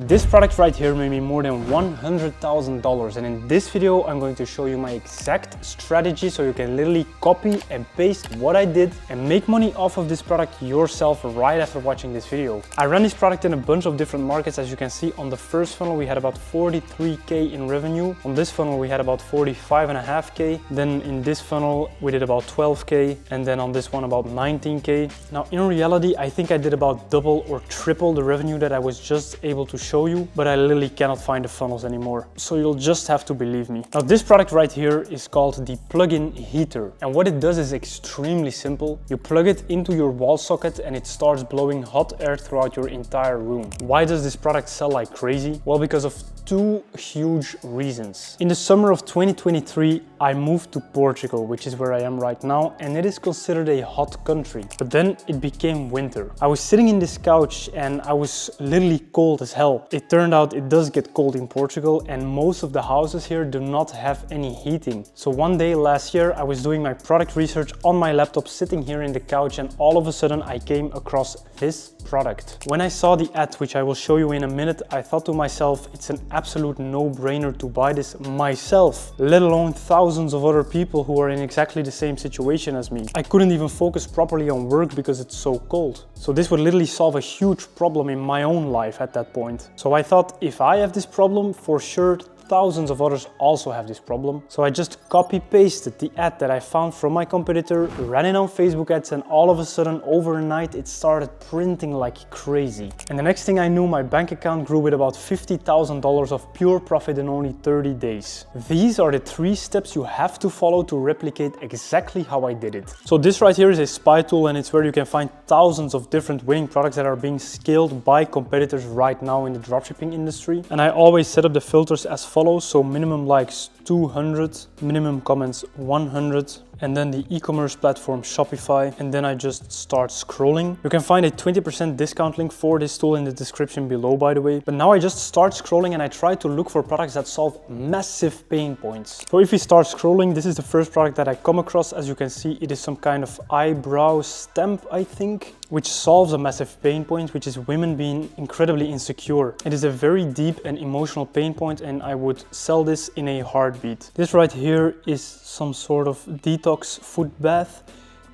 This product right here made me more than $100,000, and in this video I'm going to show you my exact strategy so you can literally copy and paste what I did and make money off of this product yourself right after watching this video. I ran this product in a bunch of different markets. As you can see, on the first funnel we had about 43k in revenue. On this funnel we had about 45.5k. Then in this funnel we did about 12k, and then on this one about 19k. Now in reality I think I did about double or triple the revenue that I was just able to show you, but I literally cannot find the funnels anymore. So you'll just have to believe me. Now this product right here is called the plug-in heater, and what it does is extremely simple. You plug it into your wall socket and it starts blowing hot air throughout your entire room. Why does this product sell like crazy? Well, because of two huge reasons. In the summer of 2023 I moved to Portugal, which is where I am right now, and it is considered a hot country. But then it became winter. I was sitting in this couch and I was literally cold as hell. It turned out it does get cold in Portugal, and most of the houses here do not have any heating. So one day last year I was doing my product research on my laptop, sitting here in the couch, and all of a sudden I came across this product. When I saw the ad, which I will show you in a minute, I thought to myself, it's an absolute no-brainer to buy this myself, let alone thousands of other people who are in exactly the same situation as me. I couldn't even focus properly on work because it's so cold. So this would literally solve a huge problem in my own life at that point. So I thought, if I have this problem, for sure thousands of others also have this problem. So I just copy-pasted the ad that I found from my competitor, ran it on Facebook ads, and all of a sudden overnight it started printing like crazy. And the next thing I knew, my bank account grew with about $50,000 of pure profit in only 30 days. These are the 3 steps you have to follow to replicate exactly how I did it. So this right here is a spy tool, and it's where you can find thousands of different winning products that are being scaled by competitors right now in the dropshipping industry. And I always set up the filters as follows. So minimum likes 200, minimum comments 100, and then the e-commerce platform Shopify, and then I just start scrolling. You can find a 20% discount link for this tool in the description below, by the way. But now I just start scrolling and I try to look for products that solve massive pain points. So if we start scrolling, this is the first product that I come across. As you can see, it is some kind of eyebrow stamp, I think, which solves a massive pain point, which is women being incredibly insecure. It is a very deep and emotional pain point, and I would sell this in a heartbeat. This right here is some sort of detox foot bath.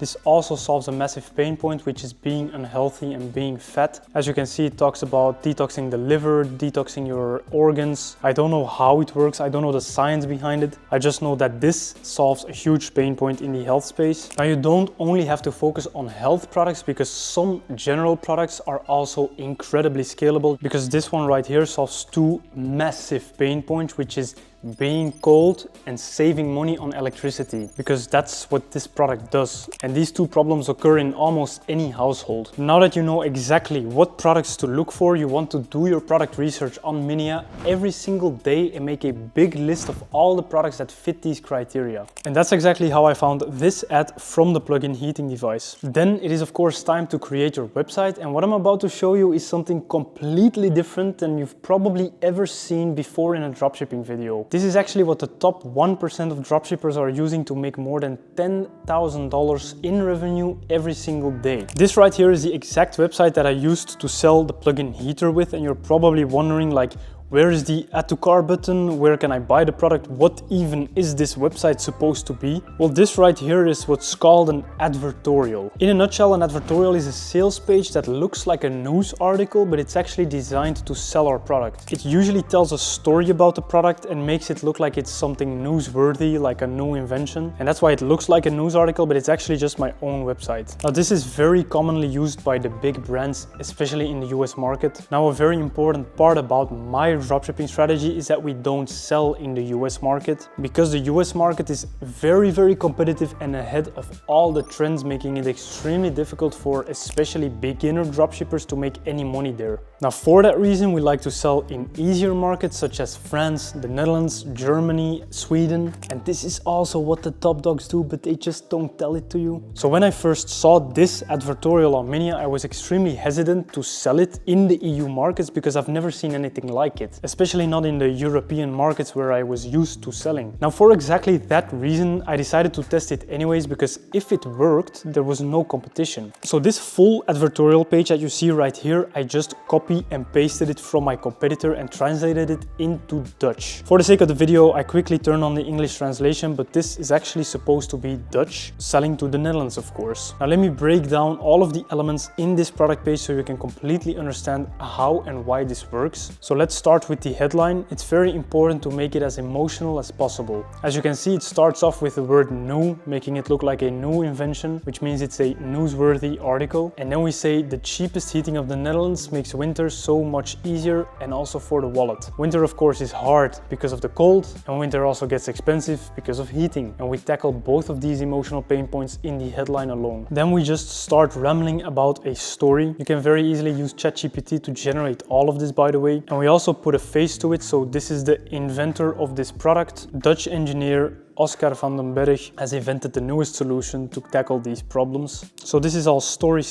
This also solves a massive pain point, which is being unhealthy and being fat. As you can see, it talks about detoxing the liver, detoxing your organs. I don't know how it works. I don't know the science behind it. I just know that this solves a huge pain point in the health space. Now, you don't only have to focus on health products, because some general products are also incredibly scalable, because this one right here solves 2 massive pain points, which is being cold and saving money on electricity, because that's what this product does. And these 2 problems occur in almost any household. Now that you know exactly what products to look for, you want to do your product research on Minia every single day and make a big list of all the products that fit these criteria. And that's exactly how I found this ad from the plug-in heating device. Then it is of course time to create your website, and what I'm about to show you is something completely different than you've probably ever seen before in a dropshipping video. This is actually what the top 1% of dropshippers are using to make more than $10,000 in revenue every single day. This right here is the exact website that I used to sell the plug-in heater with, and you're probably wondering, like, where is the add to cart button? Where can I buy the product? What even is this website supposed to be? Well, this right here is what's called an advertorial. In a nutshell, an advertorial is a sales page that looks like a news article, but it's actually designed to sell our product. It usually tells a story about the product and makes it look like it's something newsworthy, like a new invention. And that's why it looks like a news article, but it's actually just my own website. Now, this is very commonly used by the big brands, especially in the US market. Now, a very important part about my dropshipping strategy is that we don't sell in the US market, because the US market is very competitive and ahead of all the trends, making it extremely difficult for especially beginner dropshippers to make any money there. Now, for that reason, we like to sell in easier markets such as France, the Netherlands, Germany, Sweden, and this is also what the top dogs do, but they just don't tell it to you. So when I first saw this advertorial on Minia, I was extremely hesitant to sell it in the EU markets, because I've never seen anything like it, especially not in the European markets where I was used to selling. Now, for exactly that reason, I decided to test it anyways, because if it worked, there was no competition. So this full advertorial page that you see right here, I just copied copy and pasted it from my competitor and translated it into Dutch. For the sake of the video, I quickly turned on the English translation, but this is actually supposed to be Dutch, selling to the Netherlands, of course. Now let me break down all of the elements in this product page so you can completely understand how and why this works. So let's start with the headline. It's very important to make it as emotional as possible. As you can see, it starts off with the word new, making it look like a new invention, which means it's a newsworthy article. And then we say the cheapest heating of the Netherlands makes winter so much easier, and also for the wallet. Winter, of course, is hard because of the cold, and winter also gets expensive because of heating. And we tackle both of these emotional pain points in the headline alone. Then we just start rambling about a story. You can very easily use ChatGPT to generate all of this, by the way. And we also put a face to it. So this is the inventor of this product, Dutch engineer Oscar van den Berg, has invented the newest solution to tackle these problems. So this is all story.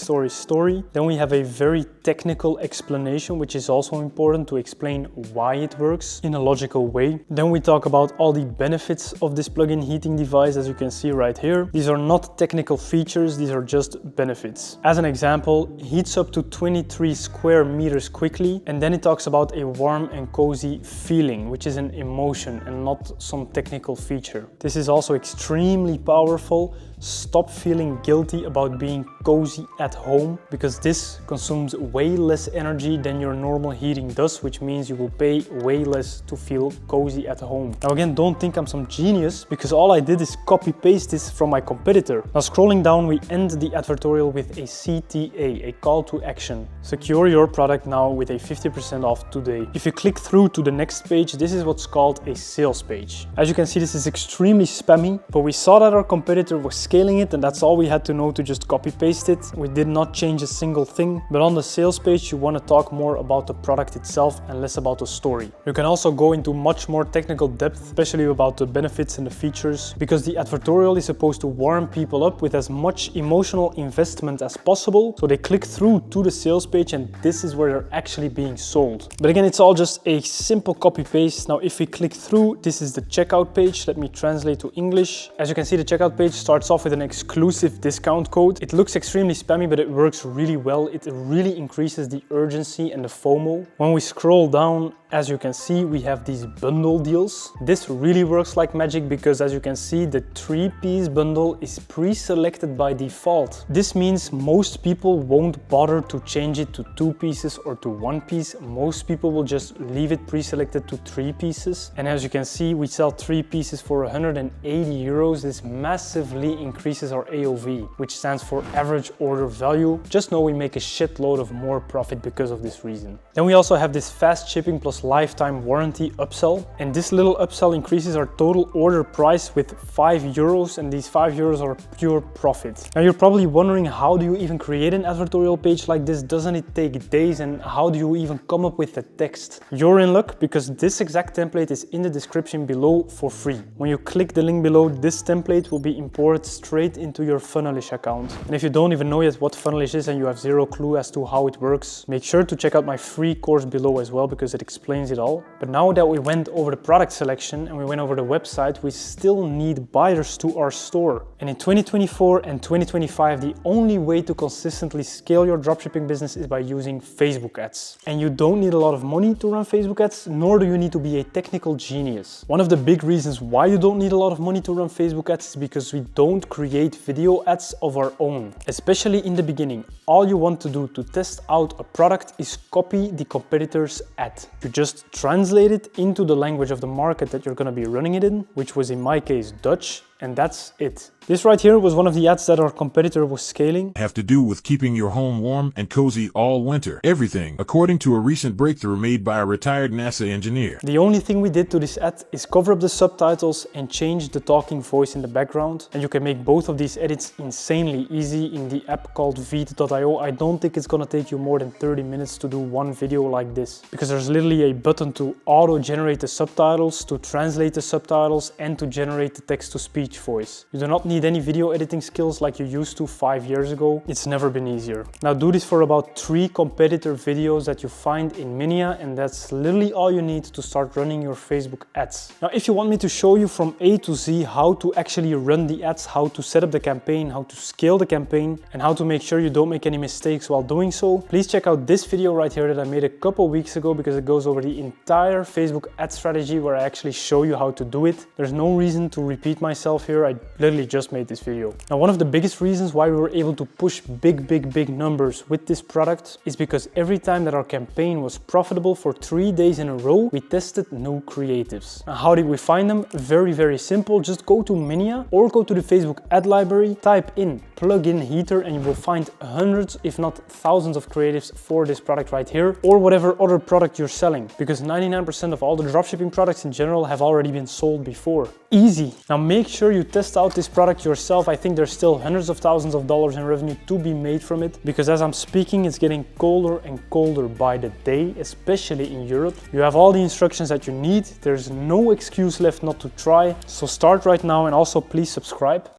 Then we have a very technical explanation, which is also important to explain why it works in a logical way. Then we talk about all the benefits of this plug-in heating device, as you can see right here. These are not technical features, these are just benefits. As an example, heats up to 23 square meters quickly, and then it talks about a warm and cozy feeling, which is an emotion and not some technical feature. This is also extremely powerful. Stop feeling guilty about being cozy at home, because this consumes way less energy than your normal heating does, which means you will pay way less to feel cozy at home. Now again, don't think I'm some genius, because all I did is copy paste this from my competitor. Now scrolling down, we end the advertorial with a CTA, a call to action. Secure your product now with a 50% off today. If you click through to the next page, this is what's called a sales page. As you can see, this is extremely spammy, but we saw that our competitor was scaling it, and that's all we had to know to just copy paste it. We did not change a single thing, but on the sales page you want to talk more about the product itself and less about the story. You can also go into much more technical depth, especially about the benefits and the features, because the advertorial is supposed to warm people up with as much emotional investment as possible, so they click through to the sales page and this is where they're actually being sold. But again, it's all just a simple copy paste. Now if we click through, this is the checkout page. Let me translate to English. As you can see, the checkout page starts off with an exclusive discount code. It looks extremely spammy, but it works really well. It really increases the urgency and the FOMO. When we scroll down, as you can see, we have these bundle deals. This really works like magic, because as you can see, the 3-piece bundle is pre-selected by default. This means most people won't bother to change it to 2 pieces or to 1 piece. Most people will just leave it pre-selected to 3 pieces. And as you can see, we sell 3 pieces for 180 euros. This massively increases our AOV, which stands for average order value. Just know we make a shitload of more profit because of this reason. Then we also have this fast shipping plus lifetime warranty upsell, and this little upsell increases our total order price with 5 euros, and these 5 euros are pure profit. Now you're probably wondering, how do you even create an advertorial page like this? Doesn't it take days, and how do you even come up with the text? You're in luck, because this exact template is in the description below for free. When you click the link below, this template will be imported straight into your Funnelish account. And if you don't even know yet what Funnelish is and you have zero clue as to how it works, make sure to check out my free course below as well, because it explains it all. But now that we went over the product selection and we went over the website, we still need buyers to our store. And in 2024 and 2025, the only way to consistently scale your dropshipping business is by using Facebook ads. And you don't need a lot of money to run Facebook ads, nor do you need to be a technical genius. One of the big reasons why you don't need a lot of money to run Facebook ads is because we don't create video ads of our own. Especially in the beginning, all you want to do to test out a product is copy the competitor's ad. You just translate it into the language of the market that you're going to be running it in, which was in my case Dutch, and that's it. This right here was one of the ads that our competitor was scaling. Have to do with keeping your home warm and cozy all winter. Everything, according to a recent breakthrough made by a retired NASA engineer. The only thing we did to this ad is cover up the subtitles and change the talking voice in the background. And you can make both of these edits insanely easy in the app called Veed.io. I don't think it's gonna take you more than 30 minutes to do one video like this, because there's literally a button to auto-generate the subtitles, to translate the subtitles, and to generate the text-to-speech speech voice. You do not need any video editing skills like you used to 5 years ago. It's never been easier. Now do this for about 3 competitor videos that you find in Minia, and that's literally all you need to start running your Facebook ads. Now if you want me to show you from A to Z how to actually run the ads, how to set up the campaign, how to scale the campaign, and how to make sure you don't make any mistakes while doing so, please check out this video right here that I made a couple weeks ago, because it goes over the entire Facebook ad strategy where I actually show you how to do it. There's no reason to repeat myself here. I literally just made this video. Now, one of the biggest reasons why we were able to push big numbers with this product is because every time that our campaign was profitable for 3 days in a row, we tested no creatives. Now, how did we find them? Very simple. Just go to Minia or go to the Facebook ad library, type in plugin heater, and you will find hundreds, if not thousands of creatives for this product right here, or whatever other product you're selling, because 99% of all the dropshipping products in general have already been sold before. Easy. Now make sure you test out this product yourself. I think there's still hundreds of thousands of dollars in revenue to be made from it, because as I'm speaking, it's getting colder and colder by the day, especially in Europe. You have all the instructions that you need. There's no excuse left not to try. So start right now, and also please subscribe.